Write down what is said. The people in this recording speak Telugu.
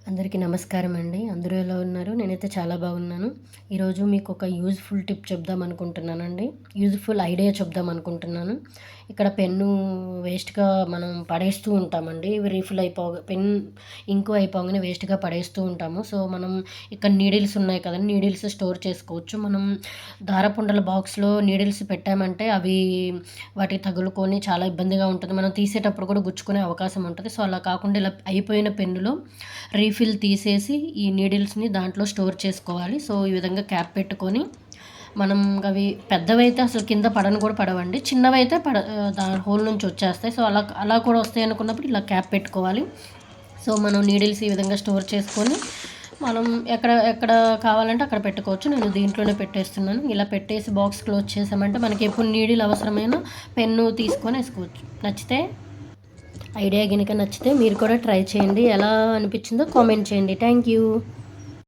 అందరికీ నమస్కారం అండి. అందరూ ఎలా ఉన్నారు? నేనైతే చాలా బాగున్నాను. ఈరోజు మీకు ఒక యూజ్‌ఫుల్ టిప్ చెప్దాం అనుకుంటున్నానండి. యూజ్‌ఫుల్ ఐడియా చెప్దాం అనుకుంటున్నాను. ఇక్కడ పెన్ను వేస్ట్‌గా మనం పడేస్తూ ఉంటామండి. రీఫిల్ ఇంకు అయిపోగానే వేస్ట్‌గా పడేస్తూ ఉంటాము. సో, మనం ఇక్కడ నీడిల్స్ ఉన్నాయి కదండీ! నీడిల్స్ స్టోర్ చేసుకోవచ్చు. మనం దారపుండల బాక్స్‌లో నీడిల్స్ పెట్టామంటే అవి వాటికి తగులుకొని చాలా ఇబ్బందిగా ఉంటుంది. మనం తీసేటప్పుడు కూడా గుచ్చుకునే అవకాశం ఉంటది. సో, అలా కాకుండా ఇలా అయిపోయిన పెన్నులో రీఫిల్ తీసేసి ఈ నీడిల్స్‌ని దాంట్లో స్టోర్ చేసుకోవాలి. సో, ఈ విధంగా క్యాప్ పెట్టుకొని మనం అవి పెద్దవైతే అసలు కింద పడను కూడా పడవండి. చిన్నవైతే హోల్ నుంచి వచ్చేస్తాయి. సో, అలా అలా కూడా వస్తాయి అనుకున్నప్పుడు ఇలా క్యాప్ పెట్టుకోవాలి. సో, మనం నీడిల్స్ ఈ విధంగా స్టోర్ చేసుకొని మనం ఎక్కడ ఎక్కడ కావాలంటే అక్కడ పెట్టుకోవచ్చు. నేను దీంట్లోనే పెట్టేస్తున్నాను. ఇలా పెట్టేసి బాక్స్ క్లోజ్ చేసామంటే మనకి ఎప్పుడు నీడిల్ అవసరమైనా పెన్ను తీసుకొని ఏసుకోవచ్చు. ఐడియా గనుక నచ్చితే మీరు కూడా ట్రై చేయండి. ఎలా అనిపించిందో కామెంట్ చేయండి. Thank you.